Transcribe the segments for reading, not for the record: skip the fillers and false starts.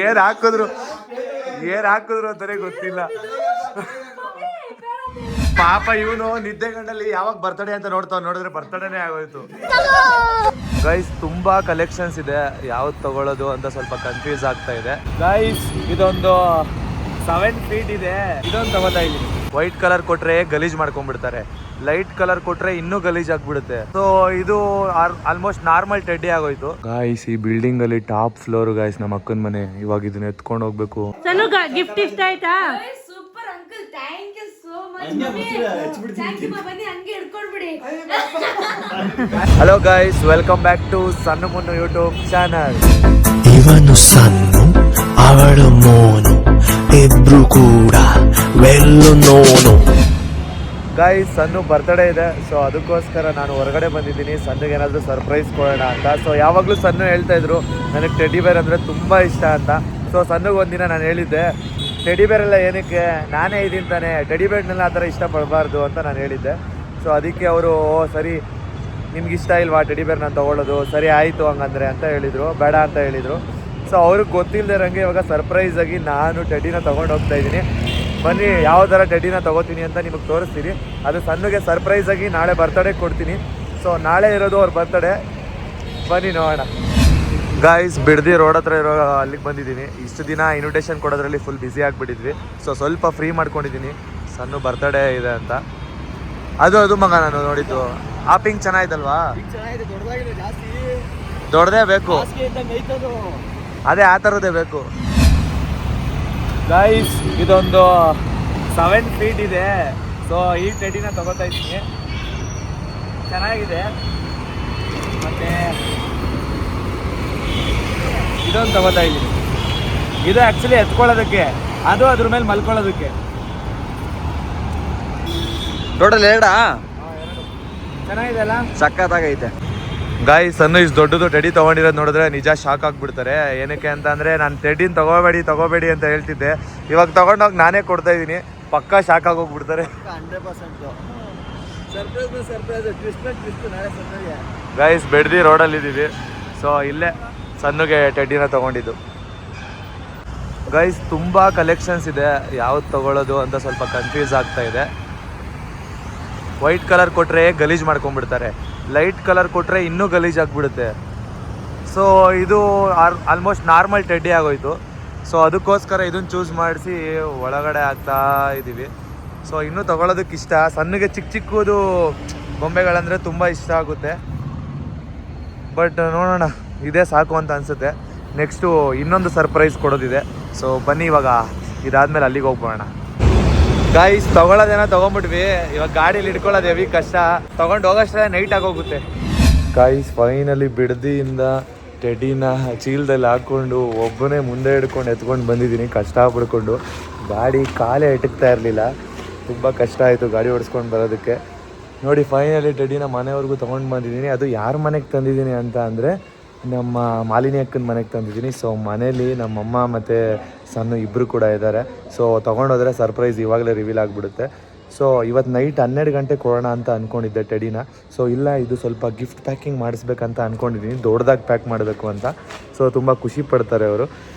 ಏನ್ ಹಾಕಿದ್ರು ಅಂತಾನೆ ಗೊತ್ತಿಲ್ಲ. ಪಾಪ ಇವನು ನಿದ್ದೆ ಗಂಡಲ್ಲಿ ಯಾವಾಗ ಬರ್ತಡೇ ಅಂತ ನೋಡಿದ್ರೆ ಬರ್ತಡೇನೇ ಆಗೋಯ್ತು. ಗೈಸ್ ತುಂಬಾ ಕಲೆಕ್ಷನ್ಸ್ ಇದೆ, ಯಾವ್ದು ತಗೊಳ್ಳೋದು ಅಂತ ಸ್ವಲ್ಪ ಕನ್ಫ್ಯೂಸ್ ಆಗ್ತಾ ಇದೆ. ಗೈಸ್ ಇದೊಂದು 7 ಫೀಟ್ ಇದೆ, ಇದೊಂದು ತಗೋತಾ ಇದ್ದೀನಿ. ವೈಟ್ ಕಲರ್ ಕೊಟ್ರೆ ಗಲೀಜ್ ಮಾಡ್ಕೊಂಡ್ಬಿಡ್ತಾರೆ, ಲೈಟ್ ಕಲರ್ ಕೊಟ್ರೆ ಇನ್ನೂ ಗಲೀಜ್ ಆಗ್ಬಿಡುತ್ತೆ. ಸೊ ಇದು ಆಲ್ಮೋಸ್ಟ್ ನಾರ್ಮಲ್ ಟೆಡ್ಡಿ ಆಗೋಯ್ತು. ಗಾಯ್ಸ್ ಈ ಬಿಲ್ಡಿಂಗ್ ಅಲ್ಲಿ ಟಾಪ್ ಫ್ಲೋರ್ ಗಾಯ್ಸ್, ನಮ್ಮ ಅಕ್ಕನ ಮನೆ. ಇವಾಗ ಇದನ್ನ ಎತ್ಕೊಂಡು ಹೋಗ್ಬೇಕು. ಗಿಫ್ಟ್ ಇಷ್ಟ ಆಯ್ತಾ? Super uncle, thank you so much. Thank you mummy, ಹಂಗೆ ಹಿಡ್ಕೊಂಡ್ಬಿಡಿ. Hello guys, welcome back to Sanna Munnu YouTube channel. ಇವನು ಸಣ್ಣ, ಅವಳು ಮೋನು, ಇಬ್ರು ಕೂಡ ವೆಲ್ಲು ನೋನು. ಗಾಯ್ಸ್ ಸಣ್ಣ ಬರ್ತ್ಡೇ ಇದೆ, ಸೊ ಅದಕ್ಕೋಸ್ಕರ ನಾನು ಹೊರಗಡೆ ಬಂದಿದ್ದೀನಿ. ಸಣ್ಣಗೆ ಏನಾದರೂ ಸರ್ಪ್ರೈಸ್ ಕೊಡೋಣ ಅಂತ. ಸೊ ಯಾವಾಗಲೂ ಸಣ್ಣ ಹೇಳ್ತಾ ಇದ್ರು ನನಗೆ ಟೆಡಿ ಬೇರ್ ಅಂದರೆ ತುಂಬ ಇಷ್ಟ ಅಂತ. ಸೊ ಸಣ್ಣಗೆ ಒಂದಿನ ನಾನು ಹೇಳಿದ್ದೆ, ಟೆಡಿ ಬೇರ್ ಎಲ್ಲ ಏನಕ್ಕೆ, ನಾನೇ ಇದ್ದೀನಿ ತಾನೆ, ಟೆಡಿ ಬೇರ್ನೆಲ್ಲ ಆ ಥರ ಇಷ್ಟಪಡಬಾರ್ದು ಅಂತ ನಾನು ಹೇಳಿದ್ದೆ. ಸೊ ಅದಕ್ಕೆ ಅವರು ಸರಿ ನಿಮ್ಗೆ ಇಷ್ಟ ಇಲ್ವಾ ಟೆಡಿ ಬೇರ್ ನಾನು ತೊಗೊಳ್ಳೋದು, ಸರಿ ಆಯಿತು ಹಂಗಂದ್ರೆ ಅಂತ ಹೇಳಿದರು, ಬೇಡ ಅಂತ ಹೇಳಿದರು. ಸೊ ಅವ್ರಿಗೆ ಗೊತ್ತಿಲ್ಲದಿರಂಗೆ ಇವಾಗ ಸರ್ಪ್ರೈಸಾಗಿ ನಾನು ಟೆಡಿನ ತೊಗೊಂಡು ಹೋಗ್ತಾ ಇದ್ದೀನಿ. ಬನ್ನಿ ಯಾವ ಥರ ಟೆಡಿನ ತೊಗೋತೀನಿ ಅಂತ ನಿಮಗೆ ತೋರಿಸ್ತೀನಿ. ಅದು ಸಣ್ಣಗೆ ಸರ್ಪ್ರೈಸಾಗಿ ನಾಳೆ ಬರ್ತಡೇ ಕೊಡ್ತೀನಿ. ಸೊ ನಾಳೆ ಇರೋದು ಅವ್ರ ಬರ್ತಡೇ, ಬನ್ನಿ ನೋಡೋಣ. ಗಾಯ್ಸ್ ಬಿಡದಿ ರೋಡ್ ಹತ್ರ ಇರೋ ಅಲ್ಲಿಗೆ ಬಂದಿದ್ದೀನಿ. ಇಷ್ಟು ದಿನ ಇನ್ವಿಟೇಷನ್ ಕೊಡೋದ್ರಲ್ಲಿ ಫುಲ್ ಬ್ಯುಸಿ ಆಗಿಬಿಟ್ಟಿದ್ವಿ. ಸೊ ಸ್ವಲ್ಪ ಫ್ರೀ ಮಾಡ್ಕೊಂಡಿದ್ದೀನಿ, ಸಣ್ಣ ಬರ್ತಡೇ ಇದೆ ಅಂತ. ಅದು ಮಗ ನಾನು ನೋಡಿದ್ದು ಆ ಪಿಂಕ್ ಚೆನ್ನಾಗಿದಲ್ವಾ? ದೊಡ್ಡದೇ ಬೇಕು, ಅದೇ ಆ ಥರದ್ದೇ ಬೇಕು. ಗೈಸ್ ಇದೊಂದು 7 ಫೀಟ್ ಇದೆ, ಸೊ ಈ ಟೆಡಿನ ತಗೋತಾ ಇದ್ದೀನಿ. ಚೆನ್ನಾಗಿದೆ. ಮತ್ತೆ ಇದೊಂದು ತಗೋತಾ ಇದ್ದೀನಿ. ಇದು ಆ್ಯಕ್ಚುಲಿ ಎತ್ಕೊಳ್ಳೋದಕ್ಕೆ, ಅದು ಅದ್ರ ಮೇಲೆ ಮಲ್ಕೊಳ್ಳೋದಕ್ಕೆ. ಟೋಟಲ್ 2 ಚೆನ್ನಾಗಿದೆ ಅಲ್ಲ, ಸಕ್ಕತ್ತಾಗೈತೆ. ಗಾಯ್ಸ್ ಸಣ್ಣ ಇಷ್ಟು ದೊಡ್ಡದು ಟೆಡಿ ತೊಗೊಂಡಿರೋದು ನೋಡಿದ್ರೆ ನಿಜ ಶಾಕ್ ಆಗಿಬಿಡ್ತಾರೆ. ಏನಕ್ಕೆ ಅಂತ ಅಂದರೆ ನಾನು ಟೆಡಿನ ತಗೋಬೇಡಿ ಅಂತ ಹೇಳ್ತಿದ್ದೆ. ಇವಾಗ ತೊಗೊಂಡೋಗಿ ನಾನೇ ಕೊಡ್ತಾ ಇದ್ದೀನಿ, ಪಕ್ಕಾ ಶಾಕ್ ಆಗೋಗ್ಬಿಡ್ತಾರೆ. 100% ಸರ್ಪ್ರೈಸ್ ನಾಳೆ ಸಣ್ಣಗೆ. ಗೈಸ್ ಬೆಡ್ದಿ ರೋಡಲ್ಲಿದ್ದೀವಿ. ಸೊ ಇಲ್ಲೇ ಸಣ್ಣಗೆ ಟೆಡ್ಡಿನ ತೊಗೊಂಡಿದ್ದು. ಗೈಸ್ ತುಂಬ ಕಲೆಕ್ಷನ್ಸ್ ಇದೆ, ಯಾವ್ದು ತೊಗೊಳ್ಳೋದು ಅಂತ ಸ್ವಲ್ಪ ಕನ್ಫ್ಯೂಸ್ ಆಗ್ತಾ ಇದೆ. ವೈಟ್ ಕಲರ್ ಕೊಟ್ಟರೆ ಗಲೀಜ್ ಮಾಡ್ಕೊಂಡ್ಬಿಡ್ತಾರೆ, ಲೈಟ್ ಕಲರ್ ಕೊಟ್ಟರೆ ಇನ್ನೂ ಗಲೀಜ್ ಆಗಿಬಿಡುತ್ತೆ. ಸೊ ಇದು ಆಲ್ಮೋಸ್ಟ್ ನಾರ್ಮಲ್ ಟೆಡ್ಡಿ ಆಗೋಯ್ತು. ಸೊ ಅದಕ್ಕೋಸ್ಕರ ಇದನ್ನು ಚೂಸ್ ಮಾಡಿಸಿ ಒಳಗಡೆ ಆಗ್ತಾ ಇದ್ದೀವಿ. ಸೊ ಇನ್ನೂ ತೊಗೊಳೋದಕ್ಕೆ ಇಷ್ಟ. ಸಣ್ಣಗೆ ಚಿಕ್ಕದು ಗೊಂಬೆಗಳಂದರೆ ತುಂಬ ಇಷ್ಟ ಆಗುತ್ತೆ. ಬಟ್ ನೋಡೋಣ, ಇದೇ ಸಾಕು ಅಂತ ಅನಿಸುತ್ತೆ. ನೆಕ್ಸ್ಟು ಇನ್ನೊಂದು ಸರ್ಪ್ರೈಸ್ ಕೊಡೋದಿದೆ. ಸೊ ಬನ್ನಿ ಇವಾಗ ಇದಾದಮೇಲೆ ಅಲ್ಲಿಗೆ ಹೋಗ್ಬೋಣ. ಗಾಯ್ಸ್ ತೊಗೊಳೋದೇನೋ ತೊಗೊಂಬಿಟ್ವಿ, ಇವಾಗ ಗಾಡೀಲಿ ಇಟ್ಕೊಳ್ಳೋದು ಹೆವಿ ಕಷ್ಟ. ತೊಗೊಂಡು ಹೋಗೋಷ್ಟೇ ನೈಟ್ ಆಗೋಗುತ್ತೆ. ಗಾಯ್ಸ್ ಫೈನಲಿ ಬಿಡದಿಯಿಂದ ಟೆಡಿನ ಚೀಲದಲ್ಲಿ ಹಾಕ್ಕೊಂಡು ಒಬ್ಬನೇ ಮುಂದೆ ಹಿಡ್ಕೊಂಡು ಎತ್ಕೊಂಡು ಬಂದಿದ್ದೀನಿ, ಕಷ್ಟ ಪಡ್ಕೊಂಡು. ಗಾಡಿ ಕಾಲೇ ಇಟಕ್ತಾ ಇರಲಿಲ್ಲ, ತುಂಬ ಕಷ್ಟ ಆಯಿತು ಗಾಡಿ ಓಡಿಸ್ಕೊಂಡು ಬರೋದಕ್ಕೆ. ನೋಡಿ ಫೈನಲಿ ಟೆಡಿನ ಮನೆವರೆಗೂ ತೊಗೊಂಡು ಬಂದಿದ್ದೀನಿ. ಅದು ಯಾರ ಮನೆಗೆ ತಂದಿದ್ದೀನಿ ಅಂತ ಅಂದರೆ ನಮ್ಮ ಮಾಲಿನಿ ಅಕ್ಕನ ಮನೆಗೆ ತಂದಿದ್ದೀನಿ. ಸೊ ಮನೇಲಿ ನಮ್ಮಮ್ಮ ಮತ್ತು ಸಣ್ಣ ಇಬ್ಬರು ಕೂಡ ಇದ್ದಾರೆ. ಸೊ ತೊಗೊಂಡೋದ್ರೆ ಸರ್ಪ್ರೈಸ್ ಇವಾಗಲೇ ರಿವೀಲ್ ಆಗಿಬಿಡುತ್ತೆ. ಸೊ ಇವತ್ತು ನೈಟ್ 12 ಗಂಟೆ ಕೊಡೋಣ ಅಂತ ಅಂದ್ಕೊಂಡಿದ್ದೆ ಟೆಡಿನ. ಸೊ ಇಲ್ಲ, ಇದು ಸ್ವಲ್ಪ ಗಿಫ್ಟ್ ಪ್ಯಾಕಿಂಗ್ ಮಾಡಿಸ್ಬೇಕಂತ ಅಂದ್ಕೊಂಡಿದ್ದೀನಿ, ದೊಡ್ಡದಾಗಿ ಪ್ಯಾಕ್ ಮಾಡಬೇಕು ಅಂತ. ಸೊ ತುಂಬ ಖುಷಿ ಪಡ್ತಾರೆ ಅವರು.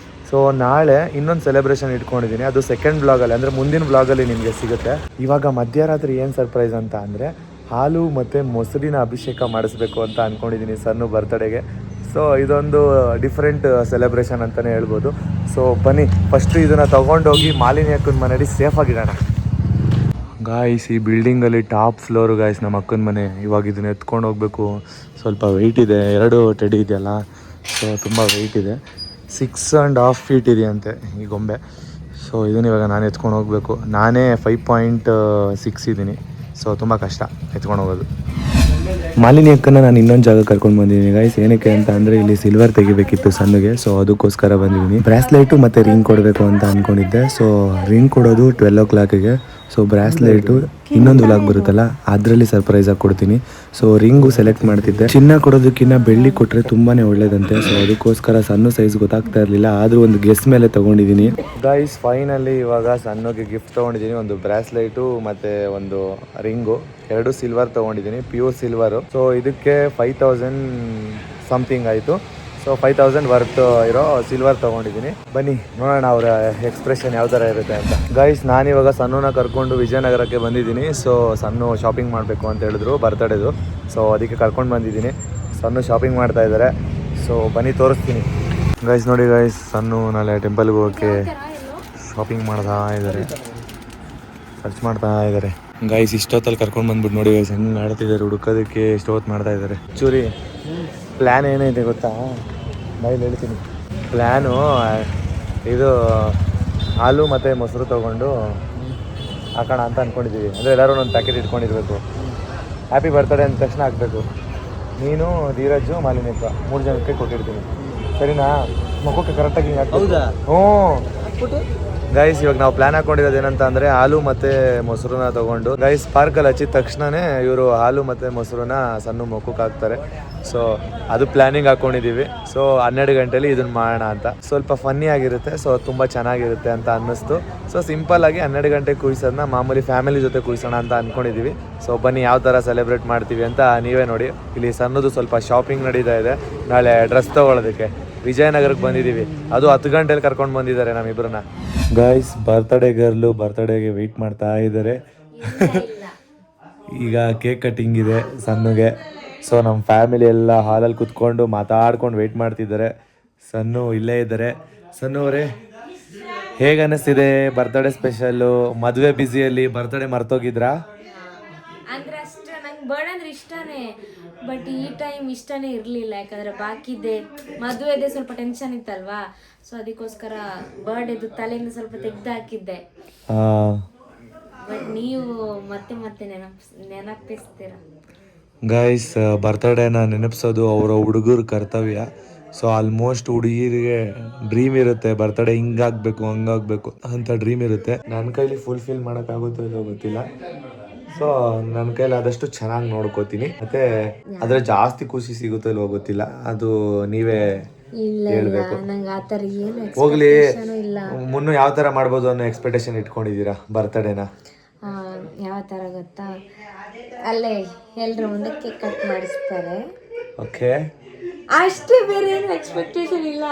ಸೊ ನಾಳೆ ಇನ್ನೊಂದು ಸೆಲೆಬ್ರೇಷನ್ ಇಟ್ಕೊಂಡಿದ್ದೀನಿ, ಅದು ಸೆಕೆಂಡ್ ಬ್ಲಾಗಲ್ಲಿ, ಅಂದರೆ ಮುಂದಿನ ಬ್ಲಾಗಲ್ಲಿ ನಿಮಗೆ ಸಿಗುತ್ತೆ. ಇವಾಗ ಮಧ್ಯರಾತ್ರಿ ಏನು ಸರ್ಪ್ರೈಸ್ ಅಂತ ಅಂದರೆ ಹಾಲು ಮತ್ತು ಮೊಸರಿನ ಅಭಿಷೇಕ ಮಾಡಿಸ್ಬೇಕು ಅಂತ ಅಂದ್ಕೊಂಡಿದ್ದೀನಿ ಸಣ್ಣ ಬರ್ತಡೆಗೆ. ಸೊ ಇದೊಂದು ಡಿಫ್ರೆಂಟ್ ಸೆಲೆಬ್ರೇಷನ್ ಅಂತಲೇ ಹೇಳ್ಬೋದು. ಸೊ ಬನ್ನಿ ಫಸ್ಟು ಇದನ್ನು ತೊಗೊಂಡೋಗಿ ಮಾಲಿನಿ ಅಕ್ಕನ ಮನೇಲಿ ಸೇಫಾಗಿಡೋಣ. ಗಾಯ್ಸ್ ಈ ಬಿಲ್ಡಿಂಗಲ್ಲಿ ಟಾಪ್ ಫ್ಲೋರು ಗಾಯ್ಸ್, ನಮ್ಮ ಅಕ್ಕನ ಮನೆ. ಇವಾಗ ಇದನ್ನು ಎತ್ಕೊಂಡು ಹೋಗಬೇಕು, ಸ್ವಲ್ಪ ವೆಯ್ಟ್ ಇದೆ. 2 ಟೆಡಿ ಇದೆಯಲ್ಲ, ಸೊ ತುಂಬ ವೆಯ್ಟ್ ಇದೆ. 6.5 ಫೀಟ್ ಇದೆಯಂತೆ ಈ ಗೊಂಬೆ. ಸೊ ಇದನ್ನು ಇವಾಗ ನಾನು ಎತ್ಕೊಂಡು ಹೋಗಬೇಕು. ನಾನೇ 5.6 ಇದ್ದೀನಿ. ಸೊ ತುಂಬ ಕಷ್ಟ ಎತ್ಕೊಂಡು ಹೋಗೋದು. ಮಾಲಿನಿ ಅಕ್ಕನ ನಾನು ಇನ್ನೊಂದು ಜಾಗ ಕರ್ಕೊಂಡು ಬಂದಿದ್ದೀನಿ ಗೈಸ್. ಏನಕ್ಕೆ ಅಂತ ಅಂದರೆ ಇಲ್ಲಿ ಸಿಲ್ವರ್ ತೆಗಿಬೇಕಿತ್ತು ಸಣ್ಣಗೆ. ಸೊ ಅದಕ್ಕೋಸ್ಕರ ಬಂದಿದ್ದೀನಿ. ಬ್ರಾಸ್ಲೈಟು ಮತ್ತು ರಿಂಗ್ ಕೊಡಬೇಕು ಅಂತ ಅಂದ್ಕೊಂಡಿದ್ದೆ. ಸೊ ರಿಂಗ್ ಕೊಡೋದು 12 o'clockಗೆ. ಸೊ ಬ್ರಾಸ್ಲೈಟು ಇನ್ನೊಂದು ವ್ಲಾಗ್ ಬರುತ್ತಲ್ಲ ಅದರಲ್ಲಿ ಸರ್ಪ್ರೈಸಾಗಿ ಕೊಡ್ತೀನಿ. ಸೊ ರಿಂಗು ಸೆಲೆಕ್ಟ್ ಮಾಡ್ತಿದ್ದೆ. ಚಿನ್ನ ಕೊಡೋದಕ್ಕಿಂತ ಬೆಳ್ಳಿ ಕೊಟ್ಟರೆ ತುಂಬಾ ಒಳ್ಳೇದಂತೆ. ಸೊ ಅದಕ್ಕೋಸ್ಕರ ಸಣ್ಣ ಸೈಜ್ ಗೊತ್ತಾಗ್ತಾ ಇರಲಿಲ್ಲ, ಆದರೂ ಒಂದು ಗೆಸ್ ಮೇಲೆ ತೊಗೊಂಡಿದ್ದೀನಿ. ಗೈಸ್ ಫೈನಲಿ ಇವಾಗ ಸಣ್ಣಗೆ ಗಿಫ್ಟ್ ತೊಗೊಂಡಿದ್ದೀನಿ. ಒಂದು ಬ್ರಾಸ್ಲೈಟು ಮತ್ತು ಒಂದು ರಿಂಗು, 2 ಸಿಲ್ವರ್ ತೊಗೊಂಡಿದ್ದೀನಿ, ಪ್ಯೂರ್ ಸಿಲ್ವರು. ಸೊ ಇದಕ್ಕೆ 5000 ಸಮಥಿಂಗ್ ಆಯಿತು. ಸೊ ಸೊ 5000 ವರ್ತ್ ಇರೋ ಸಿಲ್ವರ್ ತೊಗೊಂಡಿದ್ದೀನಿ. ಬನ್ನಿ ನೋಡೋಣ ಅವರ ಎಕ್ಸ್ಪ್ರೆಷನ್ ಯಾವ ಥರ ಇರುತ್ತೆ ಅಂತ. ಗೈಸ್ ನಾನಿವಾಗ ಸಣ್ಣನ ಕರ್ಕೊಂಡು ವಿಜಯನಗರಕ್ಕೆ ಬಂದಿದ್ದೀನಿ. ಸೊ ಸಣ್ಣ ಶಾಪಿಂಗ್ ಮಾಡಬೇಕು ಅಂತ ಹೇಳಿದ್ರು ಬರ್ತಡೇದು. ಸೊ ಅದಕ್ಕೆ ಕರ್ಕೊಂಡು ಬಂದಿದ್ದೀನಿ. ಸಣ್ಣ ಶಾಪಿಂಗ್ ಮಾಡ್ತಾ ಇದ್ದಾರೆ. ಸೊ ಬನ್ನಿ ತೋರಿಸ್ತೀನಿ. ಗೈಸ್ ನೋಡಿ ಗೈಸ್, ಸಣ್ಣ ನಾಳೆ ಟೆಂಪಲ್ಗೆ ಹೋಗೋಕ್ಕೆ ಶಾಪಿಂಗ್ ಮಾಡ್ತಾ ಇದ್ದಾರೆ, ಖರ್ಚು ಮಾಡ್ತಾ ಇದ್ದಾರೆ. ಗೈಸ್ ಇಷ್ಟೊತ್ತಲ್ಲಿ ಕರ್ಕೊಂಡು ಬಂದ್ಬಿಟ್ಟು ನೋಡಿ ಗೈಸ್ ಹೆಂಗೆ ಆಡ್ತಿದ್ದಾರೆ, ಹುಡುಕೋದಕ್ಕೆ ಎಷ್ಟು ಹೊತ್ತು ಮಾಡ್ತಾ ಇದ್ದಾರೆ. ಚೂರಿ ಪ್ಲ್ಯಾನ್ ಏನೈತೆ ಗೊತ್ತಾ? ಬೈಲಿ ಹೇಳ್ತೀನಿ. ಪ್ಲ್ಯಾನು ಇದು ಹಾಲು ಮತ್ತು ಮೊಸರು ತೊಗೊಂಡು ಹಾಕೋಣ ಅಂತ ಅಂದ್ಕೊಂಡಿದ್ದೀವಿ. ಅಂದರೆ ಎಲ್ಲರೂ ಒಂದು ಪ್ಯಾಕೆಟ್ ಇಟ್ಕೊಂಡಿರ್ಬೇಕು. ಹ್ಯಾಪಿ ಬರ್ತ್ಡೇ ಅಂದ ತಕ್ಷಣ ಹಾಕಬೇಕು. ನೀನು, ಧೀರಜು, ಮಾಲಿನ್ಯಕ್ಕ 3 ಜನಕ್ಕೆ ಕೊಟ್ಟಿರ್ತೀನಿ, ಸರಿನಾ? ಮಕ್ಕಕ್ಕೆ ಕರೆಕ್ಟಾಗಿ ಹಿಂಗೆ ಹೌದಾ? ಹ್ಞೂ ಗೈಸ್ ಇವಾಗ ನಾವು ಪ್ಲ್ಯಾನ್ ಹಾಕೊಂಡಿರೋದು ಏನಂತ ಅಂದರೆ ಹಾಲು ಮತ್ತು ಮೊಸರನ್ನ ತೊಗೊಂಡು ಗೈಸ್ ಪಾರ್ಕಲ್ಲಿ ಹಚ್ಚಿದ ತಕ್ಷಣವೇ ಇವರು ಹಾಲು ಮತ್ತು ಮೊಸರನ್ನ ಸಣ್ಣ ಮೊಕ್ಕಕ್ಕೆ ಹಾಕ್ತಾರೆ. ಸೊ ಅದು ಪ್ಲ್ಯಾನಿಂಗ್ ಹಾಕ್ಕೊಂಡಿದ್ದೀವಿ. ಸೊ 12 ಗಂಟೆಲಿ ಇದನ್ನು ಮಾಡೋಣ ಅಂತ. ಸ್ವಲ್ಪ ಫನ್ನಿ ಆಗಿರುತ್ತೆ, ಸೊ ತುಂಬ ಚೆನ್ನಾಗಿರುತ್ತೆ ಅಂತ ಅನ್ನಿಸ್ತು. ಸೊ ಸಿಂಪಲ್ಲಾಗಿ 12 ಗಂಟೆಗೆ ಕುಯ್ಸೋದನ್ನ ಮಾಮೂಲಿ ಫ್ಯಾಮಿಲಿ ಜೊತೆ ಕುಯ್ಸೋಣ ಅಂತ ಅಂದ್ಕೊಂಡಿದ್ದೀವಿ. ಸೊ ಬನ್ನಿ ಯಾವ ಥರ ಸೆಲೆಬ್ರೇಟ್ ಮಾಡ್ತೀವಿ ಅಂತ ನೀವೇ ನೋಡಿ. ಇಲ್ಲಿ ಸಣ್ಣದು ಸ್ವಲ್ಪ ಶಾಪಿಂಗ್ ನಡೀತಾ ಇದೆ, ನಾಳೆ ಡ್ರೆಸ್ ತೊಗೊಳೋದಕ್ಕೆ ವಿಜಯನಗರಕ್ಕೆ ಬಂದಿದ್ದೀವಿ. ಅದು 10 ಗಂಟೆಲಿ ಕರ್ಕೊಂಡು ಬಂದಿದ್ದಾರೆ ನಮ್ಮಿಬ್ಬರನ್ನ. ಗೈಸ್ ಬರ್ತ್ಡೇ ಗರ್ಲು ಬರ್ತ್ಡೇಗೆ ವೆಯ್ಟ್ ಮಾಡ್ತಾ ಇದ್ದಾರೆ. ಈಗ ಕೇಕ್ ಕಟ್ಟಿಂಗ್ ಇದೆ ಸಣ್ಣಗೆ. ಸೊ ನಮ್ಮ ಫ್ಯಾಮಿಲಿ ಎಲ್ಲ ಹಾಲಲ್ಲಿ ಕುತ್ಕೊಂಡು ಮಾತಾಡ್ಕೊಂಡು ವೆಯ್ಟ್ ಮಾಡ್ತಿದ್ದಾರೆ. ಸಣ್ಣ ಇಲ್ಲೇ ಇದ್ದಾರೆ. ಸಣ್ಣವರೇ ಹೇಗೆ ಅನ್ನಿಸ್ತಿದೆ ಬರ್ತ್ಡೇ ಸ್ಪೆಷಲ್ಲು? ಮದುವೆ ಬ್ಯುಸಿಯಲ್ಲಿ ಬರ್ತ್ಡೇ ಮರ್ತೋಗಿದ್ರಾ? ಅಂದ್ರೆ ಅಷ್ಟೇ ನಂಗೆ ಬರ್ಡ್ ಅಂದ್ರೆ ಇಷ್ಟನೇ, ಬಟ್ ಈ ಟೈಮ್ ಇಷ್ಟನೇ ಇರಲಿಲ್ಲ. ಯಾಕಂದ್ರೆ ಬಾಕಿದೆ ಮದುವೆದೆ ಸ್ವಲ್ಪ ಟೆನ್ಷನ್ ಇತ್ತಲ್ವಾ. ಸೊ ಅದಕ್ಕೋಸ್ಕರ ಬರ್ಡೇದು ತಲೆಯಿಂದ ಸ್ವಲ್ಪ ತೆಗ್ದು ಹಾಕಿದ್ದೆ. ಬಟ್ ನೀವು ಮತ್ತೆ ಮತ್ತೆ ನೆನಪಿಸ್ತೀರ. ಗೈಸ್ ಬರ್ತ್ಡೇನ ನೆನಪಿಸೋದು ಅವರ ಹುಡುಗರ ಕರ್ತವ್ಯ. ಸೊ ಆಲ್ಮೋಸ್ಟ್ ಹುಡುಗಿರಿಗೆ ಡ್ರೀಮ್ ಇರುತ್ತೆ, ಬರ್ತ್ಡೇ ಹಿಂಗಾಗಬೇಕು ಹಂಗಾಗಬೇಕು ಅಂತ ಡ್ರೀಮ್ ಇರುತ್ತೆ. ನನ್ನ ಕೈಲಿ ಫುಲ್ಫಿಲ್ ಮಾಡೋಕ್ಕಾಗುತ್ತೋ ಇಲ್ಲೋ ಗೊತ್ತಿಲ್ಲ. ಸೊ ನನ್ನ ಕೈಲಿ ಆದಷ್ಟು ಚೆನ್ನಾಗಿ ನೋಡ್ಕೋತೀನಿ. ಮತ್ತೆ ಅದ್ರ ಜಾಸ್ತಿ ಖುಷಿ ಸಿಗುತ್ತೋ ಇಲ್ವೋ ಗೊತ್ತಿಲ್ಲ, ಅದು ನೀವೇ ಹೇಳ್ಬೇಕು. ಹೋಗ್ಲಿ, ಮುನ್ನು ಯಾವ ಥರ ಮಾಡ್ಬೋದು ಅನ್ನೋ ಎಕ್ಸ್ಪೆಕ್ಟೇಷನ್ ಇಟ್ಕೊಂಡಿದ್ದೀರಾ ಬರ್ತ್ಡೇನ? ಯಾವ ಥರ ಗೊತ್ತಾ, ಅಲ್ಲೇ ಎಲ್ಲರ ಮುಂದೆ ಕೇಕ್ ಕಟ್ ಮಾಡಿಸ್ತಾರೆ, ಓಕೆ ಅಷ್ಟೇ. ಬೇರೆ ಏನು ಎಕ್ಸ್ಪೆಕ್ಟೇಷನ್ ಇಲ್ಲ.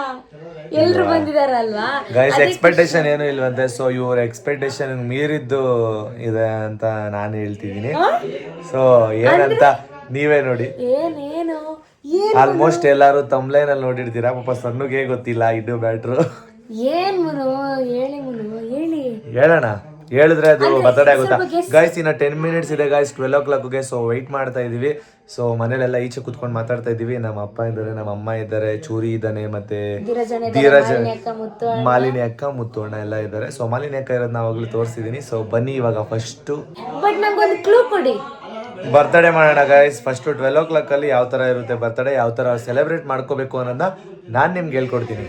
ಎಲ್ರು ಬಂದಿದಾರಲ್ವಾ ಗೈಸ್, ಎಕ್ಸ್ಪೆಕ್ಟೇಷನ್ ಏನು ಇಲ್ವಂತೆ. ಸೊ ಇವ್ರ ಎಕ್ಸ್ಪೆಕ್ಟೇಷನ್ ಮೀರಿದ್ದು ಇದೆ ಅಂತ ನಾನು ಹೇಳ್ತಿದ್ದೀನಿ. ಸೊ ಏನಂತ ನೀವೇ ನೋಡಿ. ಏನೇನು ಆಲ್ಮೋಸ್ಟ್ ಎಲ್ಲಾರು ತಮ್ಲೈನಲ್ಲಿ ನೋಡಿರ್ತೀರಾ. ಪಾಪ ಸಣ್ಣಗೆ ಗೊತ್ತಿಲ್ಲ ಇದು ಬ್ಯಾಟ್ರು. ಏನ್ ಮುನು ಹೇಳಿ, ಮುನು ಹೇಳಿ, ಹೇಳೋಣ. ಹೇಳಿದ್ರೆ ಅದು ಬರ್ತಡೇ ಆಗುತ್ತಾ ಗೈಸ್? ಇನ್ನು 10 ಮಿನಿಟ್ಸ್ ಇದೆ ಗೈಸ್ 12 o'clockಗೆ. ಸೊ ವೆಯ್ಟ್ ಮಾಡ್ತಾ ಇದೀವಿ. ಸೊ ಮನೇಲೆಲ್ಲ ಈಚೆ ಕುತ್ಕೊಂಡು ಮಾತಾಡ್ತಾ ಇದೀವಿ. ನಮ್ಮ ಅಪ್ಪ ಇದ್ದಾರೆ, ನಮ್ಮ ಅಮ್ಮ ಇದ್ದಾರೆ, ಚೂರಿ ಇದ್ದಾನೆ, ಮತ್ತೆ ಧೀರಜ್, ಮಾಲಿನಿ ಅಕ್ಕ, ಮುತ್ತು ಅಣ್ಣ ಎಲ್ಲ ಇದ್ದಾರೆ. ಸೊ ಮಾಲಿನಿ ಅಕ್ಕ ಇರೋದು ನಾವಾಗಲೂ ತೋರಿಸಿದೀನಿ. ಸೊ ಬನ್ನಿ ಇವಾಗ ಫಸ್ಟು ಬಟ್ ನಂಗೊಂದು ಕ್ಲೂ ಕೊಡಿ. ಬರ್ತ್ಡೇ ಮಾಡೋಣ ಗೈಸ್. ಫಸ್ಟು 12 o'clockಲ್ಲಿ ಯಾವ ಥರ ಇರುತ್ತೆ ಬರ್ತ್ಡೇ, ಯಾವ ಥರ ಸೆಲೆಬ್ರೇಟ್ ಮಾಡ್ಕೋಬೇಕು ಅನ್ನೋದನ್ನ ನಾನು ನಿಮ್ಗೆ ಹೇಳ್ಕೊಡ್ತೀನಿ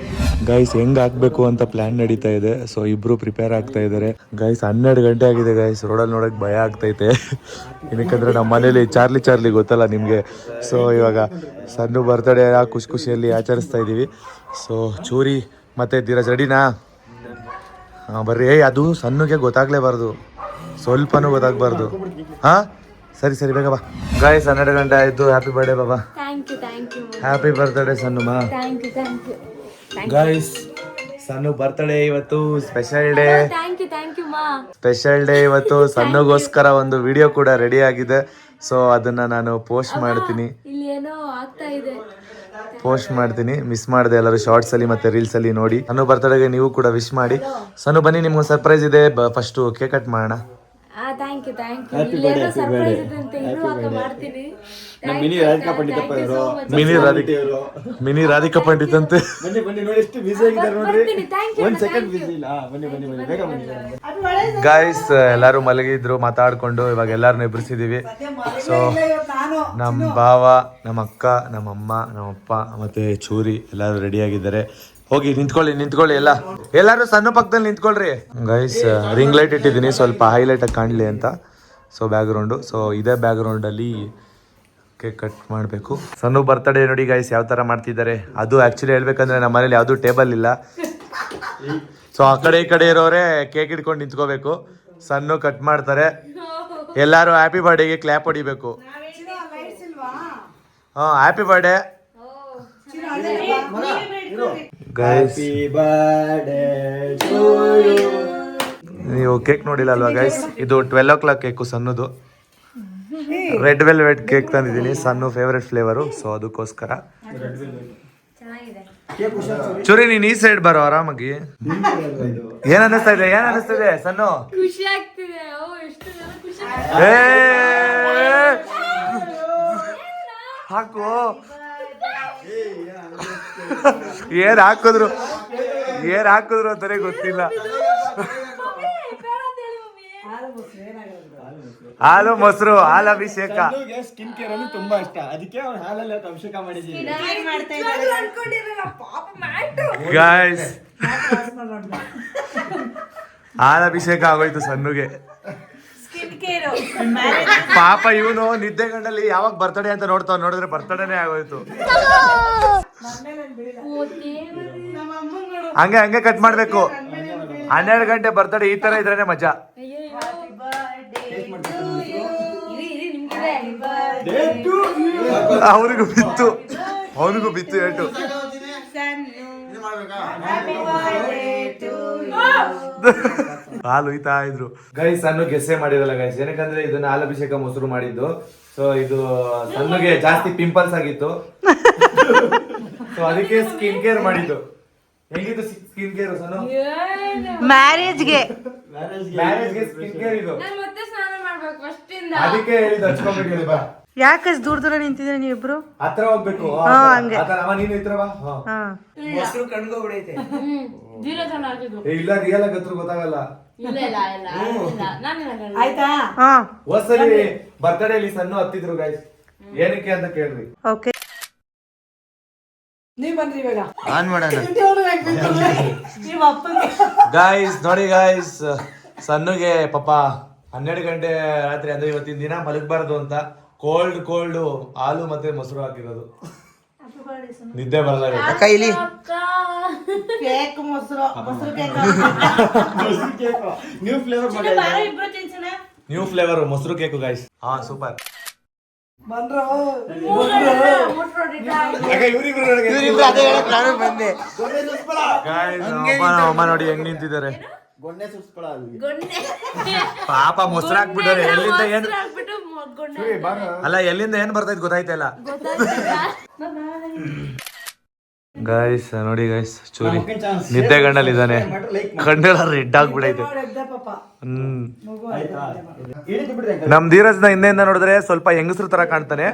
ಗೈಸ್. ಹೆಂಗೆ ಹಾಕ್ಬೇಕು ಅಂತ ಪ್ಲ್ಯಾನ್ ನಡೀತಾ ಇದೆ. ಸೊ ಇಬ್ಬರು ಪ್ರಿಪೇರ್ ಆಗ್ತಾ ಇದ್ದಾರೆ ಗೈಸ್. 12 ಗಂಟೆ ಆಗಿದೆ ಗೈಸ್. ರೋಡಲ್ಲಿ ನೋಡೋಕೆ ಭಯ ಆಗ್ತೈತೆ, ಏನಕ್ಕಂದ್ರೆ ನಮ್ಮ ಮನೇಲಿ ಚಾರ್ಲಿ ಗೊತ್ತಲ್ಲ ನಿಮಗೆ. ಸೊ ಇವಾಗ ಸಣ್ಣ ಬರ್ತ್ಡೇ ಖುಷಿಯಲ್ಲಿ ಆಚರಿಸ್ತಾ ಇದ್ದೀವಿ. ಸೊ ಚೂರಿ ಮತ್ತು ಧೀರಜ್ ರೆಡಿನಾ? ಬರ್ರಿ. ಅದು ಸಣ್ಣಗೆ ಗೊತ್ತಾಗಲೇಬಾರ್ದು, ಸ್ವಲ್ಪನೂ ಗೊತ್ತಾಗಬಾರ್ದು. ಹಾಂ ಸರಿ ಬೇಗ ಬಾ ಗೈಸ್. 12 ಗಂಟೆ ಆಯಿತು. ಹ್ಯಾಪಿ ಬರ್ಡೇ ಬಾಬಾ. ಥ್ಯಾಂಕ್ ಯು ಹ್ಯಾಪಿ ಬರ್ತ್ಡೇ ಸಣ್ಣಮ್ಮ. Thank you guys Sanna birthday ಇವತ್ತು ಸ್ಪೆಷಲ್ ಡೇ. ಥ್ಯಾಂಕ್ ಯು ಮಾ. ಸ್ಪೆಷಲ್ ಡೇ ಇವತ್ತು. ಸಣ್ಣಗೋಸ್ಕರ ಒಂದು ವಿಡಿಯೋ ಕೂಡ ರೆಡಿ ಆಗಿದೆ. ಸೊ ಅದನ್ನ ನಾನು ಪೋಸ್ಟ್ ಮಾಡ್ತೀನಿ. ಇಲ್ಲಿ ಏನೋ ಆಗ್ತಾ ಇದೆ, ಪೋಸ್ಟ್ ಮಾಡ್ತೀನಿ. ಮಿಸ್ ಮಾಡಿದೆ ಎಲ್ಲರೂ ಶಾರ್ಟ್ಸ್ ಅಲ್ಲಿ ಮತ್ತೆ ರೀಲ್ಸ್ ಅಲ್ಲಿ ನೋಡಿ. ಸಣ್ಣ ಬರ್ತ್ಡೇಗೆ ನೀವು ಕೂಡ ವಿಶ್ ಮಾಡಿ. ಸಣ್ಣ ಬನ್ನಿ, ನಿಮ್ಗೆ ಸರ್ಪ್ರೈಸ್ ಇದೆ. ಫಸ್ಟ್ ಕೇಕ್ ಕಟ್ ಮಾಡೋಣ. ಥ್ಯಾಂಕ್ ಯು ಇಲ್ಲೇನೋ ಸರ್ಪ್ರೈಸ್ ಇದೆ ಅಂತ ಇರುವಾಗ ಮಾಡ್ತೀನಿ. ಮಿನಿ ರಾಧಿಕಾ ಪಂಡಿತ್ ಅಪ್ಪ ಇವರು, ಮಿನಿ ರಾಧಿಕಾ ಪಂಡಿತ್ ಅಂತೆ. ಬನ್ನಿ ನೋಡಿ ಎಷ್ಟು ಬಿಸಿ ಆಗಿದ್ದಾರೆ ನೋಡ್ರಿ. ಒಂದ್ ಸೆಕೆಂಡ್ ಬಿಸಿ ಇಲ್ಲ. ಬನ್ನಿ ಬೇಗ ಬನ್ನಿ ಗೈಸ್. ಎಲ್ಲರೂ ಮಲಗಿದ್ರು ಮಾತಾಡ್ಕೊಂಡು. ಇವಾಗ ಎಲ್ಲಾರನ್ನು ಎಬ್ರಿಸಿದೀವಿ. ಸೊ ನಮ್ಮ ಭಾವ, ನಮ್ಮ ಅಕ್ಕ, ನಮ್ಮ ಅಮ್ಮ, ನಮ್ಮ ಅಪ್ಪ ಮತ್ತೆ ಚೂರಿ ಎಲ್ಲರೂ ರೆಡಿ ಆಗಿದ್ದಾರೆ. ಹೋಗಿ ನಿಂತ್ಕೊಳ್ಳಿ ಎಲ್ಲರೂ ಸಣ್ಣ ಪಕ್ಕದಲ್ಲಿ ನಿಂತ್ಕೊಳ್ರಿ ಗೈಸ್. ರಿಂಗ್ ಲೈಟ್ ಇಟ್ಟಿದ್ದೀನಿ ಸ್ವಲ್ಪ ಹೈಲೈಟ್ ಆಗಿ ಕಾಣಲಿ ಅಂತ. So background. ಸೊ ಇದೇ ಬ್ಯಾಕ್ಗ್ರೌಂಡಲ್ಲಿ ಕೇಕ್ ಕಟ್ ಮಾಡಬೇಕು. ಸಣ್ಣ ಬರ್ತ್ಡೇ ನೋಡಿ ಗೈಸ್ ಯಾವ ಥರ ಮಾಡ್ತಿದ್ದಾರೆ. ಅದು ಆ್ಯಕ್ಚುಲಿ ಹೇಳ್ಬೇಕಂದ್ರೆ ನಮ್ಮ ಮನೇಲಿ ಯಾವುದೂ ಟೇಬಲ್ ಇಲ್ಲ. ಸೊ ಆ ಕಡೆ ಈ ಕಡೆ ಇರೋರೆ ಕೇಕ್ ಇಟ್ಕೊಂಡು ನಿಂತ್ಕೋಬೇಕು. ಸಣ್ಣ ಕಟ್ ಮಾಡ್ತಾರೆ. ಎಲ್ಲರೂ ಹ್ಯಾಪಿ ಬರ್ಡೇಗೆ ಕ್ಲ್ಯಾಪ್ ಹೊಡಿಬೇಕು. Happy birthday. Guys happy birthday to you. ನೀವು ಕೇಕ್ ನೋಡಿಲ್ಲ ಅಲ್ವಾ ಗೈಸ್, ಇದು 12 o'clock ಕೇಕು ಸಣ್ಣದು. ರೆಡ್ ವೆಲ್ವೆಟ್ ಕೇಕ್ ತಂದಿದ್ದೀನಿ, ಸಣ್ಣ ಫೇವ್ರೆಟ್ ಫ್ಲೇವರು, ಸೊ ಅದಕ್ಕೋಸ್ಕರ. ಚೆನ್ನಾಗಿದೆ. ಚೂರಿ ನೀನ್ ಈ ಸೈಡ್ ಬರೋ ಆರಾಮಾಗಿ. ಏನ್ ಅನ್ನಿಸ್ತಾ ಇದೆ ಸಣ್ಣ? ಖುಷಿ ಆಗ್ತಿದೆ. ಎಷ್ಟು ಜನ ಖುಷಿ ಏ ಹಾಕು. ಏನ್ ಹಾಕಿದ್ರು ಅಂತಾನೆ ಗೊತ್ತಿಲ್ಲ. ಹಾಲು ಮೊಸರು, ಹಾಲು ಅಭಿಷೇಕ. ಸ್ಕಿನ್ ಕೇರ್ ಅಲ್ಲಿ ತುಂಬಾ ಇಷ್ಟ, ಅದಕ್ಕೆ ಅವ್ನು ಹಾಲಲ್ಲಿ ಅಭಿಷೇಕ ಮಾಡಿದೀವಿ. ಗೈಸ್ ಹಾಲು ಅಭಿಷೇಕ ಆಗೋಯ್ತು ಸಣ್ಣಗೆ. ಪಾಪ ಇವನು ನಿದ್ದೆ ಗಂಡಲ್ಲಿ ಯಾವಾಗ ಬರ್ತಡೇ ಅಂತ ನೋಡಿದ್ರೆ ಬರ್ತಡೇನೆ ಆಗೋಯ್ತು. ಹಂಗೆ ಕಟ್ ಮಾಡ್ಬೇಕು. 12 ಗಂಟೆ ಬರ್ತಡೇ ಈ ತರ ಇದ್ರೇನೆ ಮಜಾ. ಅವನಿಗೂ ಬಿತ್ತು ಏಟು. ಹಾಲು ಉಯ್ತಾ ಇದ್ರು ಗೈಸ್. ಸಣ್ಣ ಗೆಸ್ಸೆ ಮಾಡಿರಲ್ಲ ಗೈಸ್, ಏನಕ್ಕಂದ್ರೆ ಇದನ್ನ ಹಾಲು ಅಭಿಷೇಕ ಮೊಸರು ಮಾಡಿದ್ದು. ಸೊ ಇದು ಸಣ್ಣಗೆ ಜಾಸ್ತಿ ಪಿಂಪಲ್ಸ್ ಆಗಿತ್ತು, ಸೊ ಅದಕ್ಕೆ ಸ್ಕಿನ್ ಕೇರ್ ಮಾಡಿದ್ದು. ಹೆಂಗಿತ್ತು ಸ್ಕಿನ್ ಕೇರ್ ಸಣ್ಣ? ಮ್ಯಾರೇಜ್ಗೆ ಸ್ಕಿನ್ ಕೇರ್ ಇದು, ಮತ್ತೆ ಸ್ನಾನ ಮಾಡ್ಬೇಕು ಫಸ್ಟ್ ಇಂದ. ಅದಕ್ಕೆ ಹೇಳಿದ್ದು ಹಚ್ಕೊಂಡ್ಬಿಟ್ಟು ಬಾ. ಯಾಕೆ ದೂರ ನಿಂತಿದ್ರೆ ನೀವಿಬ್ರು? ಹತ್ರ ಹೋಗ್ಬೇಕು. ಹಂಗೆ. ನೀನು ಇತ್ರ ಬಾ. ಮೊಸರು ಕಣ್ಗೋಗ್ಬಿಡೈತೆ. ಜೀರೋ ಜನ ಆಗಿದ್ದು. ಇಲ್ಲ ರಿಯಲ್ ಆಗಿ ಹತ್ರ ಗೊತ್ತಾಗಲ್ಲ. ಆಯ್ತಾ? ಹೊಸರಿ ಬರ್ತಡೇ ಅಲ್ಲಿ ಸಣ್ಣ ಹತ್ತಿದ್ರು ಗೈಸ್, ಏನಕ್ಕೆ ಅಂತ ಕೇಳ್ರಿ. ಓಕೆ, ನೀವ್ ಬನ್ರಿ ಇವಾಗ ಆನ್ ಮಾಡೋಣ. ಗೈಸ್ ನೋಡಿ ಗೈಸ್, ಸಣ್ಣಗೆ ಪಾಪ 12 ಗಂಟೆ ರಾತ್ರಿ ಅಂದ್ರೆ ಇವತ್ತಿನ ದಿನ ಮಲಗಬಾರ್ದು ಅಂತ ಕೋಲ್ಡ್ ಹಾಲು ಮತ್ತೆ ಮೊಸರು ಹಾಕಿರೋದು. ನಿದ್ದೆ ಬರಲ್ಲ. ಅಕ್ಕ ಇಲ್ಲಿ ಕೇಕ್ ಮೊಸರು cake new flavour new flavour ಮೊಸರು ಕೇಕು ಗೈಸ್. ಹಾ ಸೂಪರ್. ಅಮ್ಮ ನೋಡಿ ಹೆಂಗ್ ನಿಂತಿದ್ದಾರೆ. ಪಾಪ ಮೊಸರು ಹಾಕ್ಬಿಟ್ಟಾರೆ. ಎಲ್ಲಿಂದ ಏನ್ ಬರ್ತೈತ್ ಗೊತ್ತಾಯ್ತಲ್ಲ ಗೈಸ್. ನೋಡಿ ಗೈಸ್, ಚೂರಿ ನಿದ್ದೆ ಗಂಡಲ್ಲಿ ಇದ್ದಾನೆ, ಕಣ್ಣೆಲ್ಲ ರೆಡ್ ಆಗ್ಬಿಡೈತೆ. ನಮ್ ಧೀರಜ್ನ ಹಿಂದೆಯಿಂದ ನೋಡಿದ್ರೆ ಸ್ವಲ್ಪ ಹೆಂಗಸ್ರ ತರ ಕಾಣ್ತಾನೆ,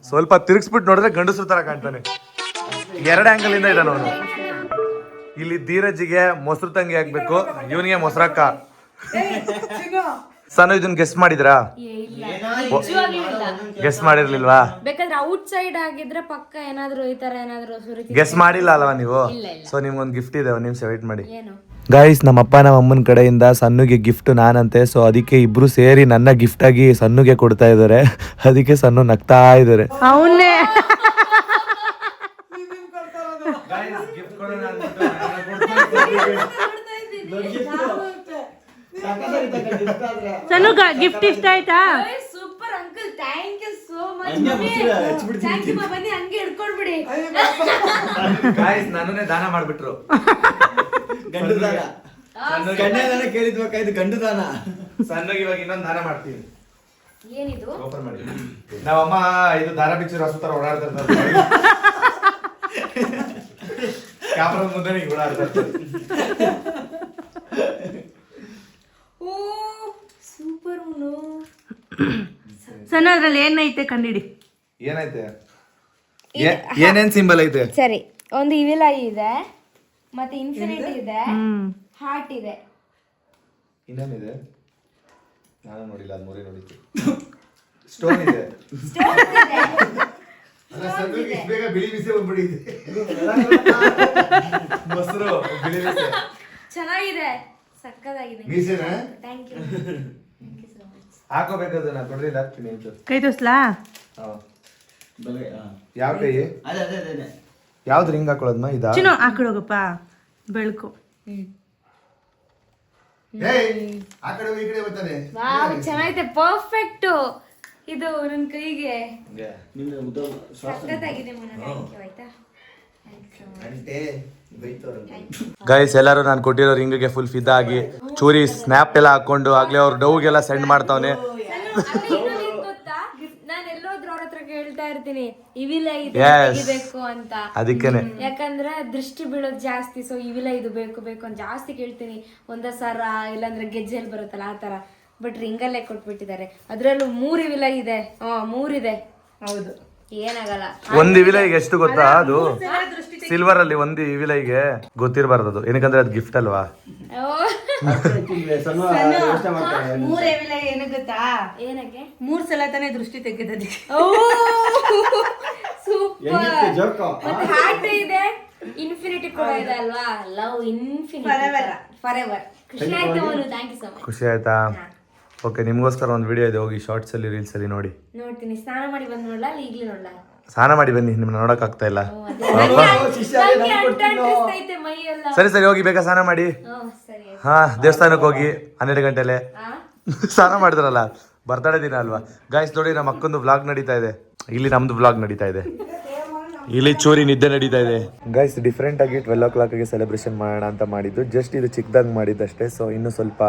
ಸ್ವಲ್ಪ ತಿರ್ಗಿಸ್ಬಿಟ್ಟು ನೋಡಿದ್ರೆ ಗಂಡಸ್ರ ತರ ಕಾಣ್ತಾನೆ. 2 ಆಂಗಲ್ ಇಂದ ಇದ್ದಾನೆ ಅವನು. ಇಲ್ಲಿ ಧೀರಜ್ಜಿಗೆ ಮೊಸರು ತಂಗಿ ಹಾಕ್ಬೇಕು, ಇವನಿಗೆ ಮೊಸರಕ್ಕ. ಸಣ್ಣ ಇದನ್ನ ಗೆಸ್ಟ್ ಮಾಡಿದ್ರಾ? ಗೆಸ್ಟ್ ಮಾಡಿರ್ಲಿಲ್ವಾ? ಬೇಕಾದ್ರೆ ಔಟ್ ಸೈಡ್ ಆಗಿದ್ರೆ ಪಕ್ಕ ಏನಾದ್ರು ಈ ತರ ಏನಾದ್ರು ಗೆಸ್ಟ್ ಮಾಡಿಲ್ಲ ಅಲ್ವಾ ನೀವು? ಸೊ ನಿಮ್ಗೊಂದು ಗಿಫ್ಟ್ ಇದೆ, ಒಂದ್ ನಿಮಿಷ ವೇಟ್ ಮಾಡಿ. ಗೈಸ್, ನಮ್ಮ ಅಪ್ಪ ನಮ್ಮ ಅಮ್ಮನ ಕಡೆಯಿಂದ ಸಣ್ಣಗೆ ಗಿಫ್ಟ್ ನಾನಂತೆ, ಸೊ ಅದಕ್ಕೆ ಇಬ್ರು ಸೇರಿ ನನ್ನ ಗಿಫ್ಟ್ ಆಗಿ ಸಣ್ಣಗೆ ಕೊಡ್ತಾ ಇದಾರೆ. ಅದಕ್ಕೆ ಸಣ್ಣ ನಗ್ತಾ ಇದಾರೆ. ಅವನ್ನೇ ಸಣ್ಣ ಗಿಫ್ಟ್ ಇಷ್ಟ ಆಯ್ತಾ? Super uncle, thank you so much. Thank you. ಬನ್ನಿ ಹಂಗೆ ಹಿಡ್ಕೊಂಡ್ಬಿಡಿ. ಗೈಸ್ ನನ್ನನ್ನೇ ದಾನ ಮಾಡ್ಬಿಟ್ರು. ಗಂಡು ದಾನ. ಗಂಡೆ ದಾನ ಕೇಳಿದ್ಬೇಕಾಯ್ತು, ಗಂಡು ದಾನ. ಸಣ್ಣಗೆ ಇವಾಗ ಇನ್ನೊಂದು ದಾನ ಮಾಡ್ತೀವಿ. ಏನಿದು? ಓಪನ್ ಮಾಡಿ. ನಾವಮ್ಮ ಇದು ದಾರ ಬಿಚ್ಚು ರಸು ತರ ಓಡಾಡ್ತಿರ್ತಾರೆ. ಕ್ಯಾಮ್ರಾ ಮುಂದೆ ಹಿಂಗ್ ಓಡಾಡ್ತಿರ್ತಾರೆ. ಓ ಸೂಪರ್ ಉನು. ಸಣ್ಣ ಅದ್ರಲ್ಲಿ ಏನೈತೆ ಕಂಡಿಡಿ. ಏನೈತೆ? ಏನೇನ್ ಸಿಂಬಲ್ ಐತೆ? ಸರಿ, ಒಂದು ಇವಿಲ್ ಐ ಇದೆ, ಮತ್ತೆ ಇನ್ಫಿನಿಟಿ ಇದೆ, ಹಾರ್ಟ್ ಇದೆ. ಇನ್ನೇನಿದೆ? ನಾನು ನೋಡಿಲ್ಲ, ಅದು ಮೂರೇ ನೋಡಿದ್ದು. ಸ್ಟೋನ್ ಇದೆ. ಬೇಗ ಬಿಳಿ ಬಿಸಿ ಬಂದ್ಬಿಟ್ಟಿದೆ. ಮೊಸರು ಬಿಳಿ ಬಿಸಿ ಚೆನ್ನಾಗಿದೆ, ಸಕ್ಕದಾಗಿದೆ. Thank you. ಹಾಕೋಬೇಕದನ್ನ ಕೊಡ್ರಿ, ಹಾಕ್ತೀನಿ ಅಂತ. ಕೈ ತೋರ್ಸ್ಲಾ? ಯಾವ ಕೈ? ಯಾವ್ದು ರಿಂಗ್ ಹಾಕೊಳ್ಳೋದ್ಮ? ಇದಾ? ಚಿನ್ನು ಆ ಕಡೆ ಹೋಗಪ್ಪ, ಬೆಳಕು. ವಾವ್, ಚೆನ್ನಾಗಿದೆ, ಪರ್ಫೆಕ್ಟ್. ಇದು ನನ್ನ ಕೈಗೆ ಸಕ್ಕತ್ತಾಗಿದೆ ಮನ. Thank you. ಆಯ್ತಾ? ಗೈಸ್ ಎಲ್ಲರೂ ನಾನು ಕೊಟ್ಟಿರೋ ರಿಂಗ್ಗೆ ಫುಲ್ ಫಿದಾಗಿ ಚೂರಿ ಸ್ನ್ಯಾಪ್ ಎಲ್ಲ ಹಾಕೊಂಡು ಆಗ್ಲೇ ಅವ್ರ ಡೌಗೆಲ್ಲ ಸೆಂಡ್ ಮಾಡ್ತಾವನೆ. ನಾನು ಎಲ್ಲೋದ್ರು ಅವ್ರ ಹತ್ರ ಕೇಳ್ತಾ ಇರ್ತೀನಿ ಇವಿಲ ಇದು Yes. ತೆಗಿಬೇಕು ಅಂತ, ಅದಕ್ಕೇನೆ ಯಾಕಂದ್ರೆ ದೃಷ್ಟಿ ಬೀಳೋದು ಜಾಸ್ತಿ. ಸೊ ಇವಿಲ ಇದು ಬೇಕು ಬೇಕು ಅಂತ ಜಾಸ್ತಿ ಕೇಳ್ತೀನಿ. ಒಂದ ಸರ ಇಲ್ಲಾಂದ್ರೆ ಗೆಜ್ಜೆಲ್ ಬರುತ್ತಲ್ಲ ಆ ತರ. ಬಟ್ ರಿಂಗಲ್ಲೇ ಕೊಟ್ಬಿಟ್ಟಿದ್ದಾರೆ. ಅದ್ರಲ್ಲೂ 3 ಇವಿಲ ಇದೆ. 3 ಇದೆ. ಹೌದು, ಏನಾಗಲ್ಲ. ಒಂದು ಇವಿಲೈಗೆ ಎಷ್ಟು ಗೊತ್ತಾ? ಅದು ಸಿಲ್ವರ್ ಅಲ್ಲಿ ಒಂದು ಇವಿಲೈಗೆ ಗೊತ್ತಿರಬಾರ್ದು ಅದು, ಏನಕ್ಕಂದ್ರೆ ಅದು ಗಿಫ್ಟ್ ಅಲ್ವಾ. ಮೂರ್ ಎವಿಲ ಏನು ಗೊತ್ತಾ? ಏನಕ್ಕೆ? 3 ಸಲ ತಾನೇ ದೃಷ್ಟಿ ತೆಗೆದದಕ್ಕೆ. ಸೂಪರ್. ಹಾರ್ಟ್ ಇದೆ, ಇನ್ಫಿನಿಟಿ ಕೂಡ ಇದೆ ಅಲ್ವಾ. Love infinity for ever. ಖುಷಿ ಆಯ್ತು ಅವನು. Thank you so much. ಖುಷಿ ಆಯ್ತಾ? ಓಕೆ, ನಿಮ್ಗೋಸ್ಕರ ಒಂದು ವಿಡಿಯೋ ಇದೆ, ಹೋಗಿ ಶಾರ್ಟ್ಸ್ ಅಲ್ಲಿ ರೀಲ್ಸ್ ಅಲ್ಲಿ ನೋಡಿ. ನೋಡ್ತೀನಿ. ಸ್ನಾನ ಮಾಡಿ ಬಂದ್ ನೋಡ್ಲಾ ಅಲ್ಲಿ ಈಗ್ಲೇ ನೋಡ್ಲಾ? ಸ್ನಾನ ಮಾಡಿ ಬನ್ನಿ, ನಿಮ್ನ ನೋಡಕ್ ಆಗ್ತಾ ಇಲ್ಲ. ಮೈ ಎಲ್ಲ. ಸರಿ ಸರಿ, ಹೋಗಿ ಬೇಗ ಸ್ನಾನ ಮಾಡಿ. ಸರಿ. ಹಾ, ದೇವಸ್ಥಾನಕ್ಕೆ ಹೋಗಿ 12 ಗಂಟೆಲೆ ಸ್ನಾನ ಮಾಡಿದ್ರಲ್ಲ, ಬರ್ತಡೇ ದಿನ ಅಲ್ವಾ. ಗಾಯ್ಸ್ ನೋಡಿ, ನಮ್ಮ ಅಕ್ಕೊಂದು ವ್ಲಾಗ್ ನಡೀತಾ ಇದೆ, ಇಲ್ಲಿ ನಮ್ದು ವ್ಲಾಗ್ ನಡೀತಾ ಇದೆ, ಇಲ್ಲಿ ಚೂರಿ ನಿದ್ದೆ ನಡೀತಾ ಇದೆ. ಗೈಸ್ ಡಿಫ್ರೆಂಟ್ ಆಗಿ 12 o'clock ಸೆಲೆಬ್ರೇಷನ್ ಮಾಡೋಣ ಅಂತ ಮಾಡಿದ್ದು. ಜಸ್ಟ್ ಇದು ಚಿಕ್ಕದಾಗಿ ಮಾಡಿದ್ದಷ್ಟೇ. ಸೊ ಇನ್ನು ಸ್ವಲ್ಪ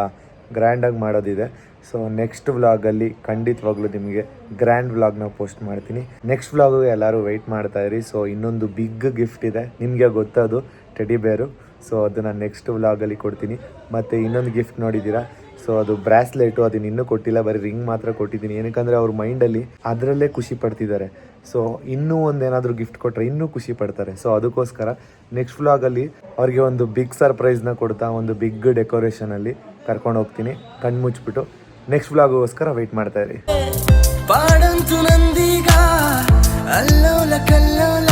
ಗ್ರ್ಯಾಂಡಾಗಿ ಮಾಡೋದಿದೆ. ಸೊ ನೆಕ್ಸ್ಟ್ ವ್ಲಾಗಲ್ಲಿ ಖಂಡಿತವಾಗ್ಲೂ ನಿಮಗೆ ಗ್ರ್ಯಾಂಡ್ ವ್ಲಾಗ್ನ ಪೋಸ್ಟ್ ಮಾಡ್ತೀನಿ. ನೆಕ್ಸ್ಟ್ ವ್ಲಾಗು ಎಲ್ಲರೂ ವೆಯ್ಟ್ ಮಾಡ್ತಾ ಇರಿ. ಸೊ ಇನ್ನೊಂದು ಬಿಗ್ ಗಿಫ್ಟ್ ಇದೆ, ನಿಮಗೆ ಗೊತ್ತದು, ಟೆಡಿ ಬೇರು. ಸೊ ಅದನ್ನು ನೆಕ್ಸ್ಟ್ ವ್ಲಾಗಲ್ಲಿ ಕೊಡ್ತೀನಿ. ಮತ್ತು ಇನ್ನೊಂದು ಗಿಫ್ಟ್ ನೋಡಿದ್ದೀರಾ, ಸೊ ಅದು ಬ್ರಾಸ್ಲೆಟು, ಅದನ್ನ ಇನ್ನೂ ಕೊಟ್ಟಿಲ್ಲ, ಬರೀ ರಿಂಗ್ ಮಾತ್ರ ಕೊಟ್ಟಿದ್ದೀನಿ. ಏನಕ್ಕಂದರೆ ಅವ್ರ ಮೈಂಡಲ್ಲಿ ಅದರಲ್ಲೇ ಖುಷಿ ಪಡ್ತಿದ್ದಾರೆ. ಸೊ ಇನ್ನೂ ಒಂದೇನಾದರೂ ಗಿಫ್ಟ್ ಕೊಟ್ಟರೆ ಇನ್ನೂ ಖುಷಿ ಪಡ್ತಾರೆ. ಸೊ ಅದಕ್ಕೋಸ್ಕರ ನೆಕ್ಸ್ಟ್ ವ್ಲಾಗಲ್ಲಿ ಅವ್ರಿಗೆ ಒಂದು ಬಿಗ್ ಸರ್ಪ್ರೈಸ್ನ ಕೊಡ್ತಾ ಒಂದು ಬಿಗ್ ಡೆಕೋರೇಷನಲ್ಲಿ ಕರ್ಕೊಂಡು ಹೋಗ್ತೀನಿ. ಕಣ್ಣು ಮುಚ್ಚಿಬಿಟ್ಟು ನೆಕ್ಸ್ಟ್ ವ್ಲಾಗೋಸ್ಕರ ವೆಯ್ಟ್ ಮಾಡ್ತಾ ಇರಿ. ಪಾಡಂತು ನಂದೀಗ ಅಲ್ಲೋಲ ಕಲ್ಲೋಲ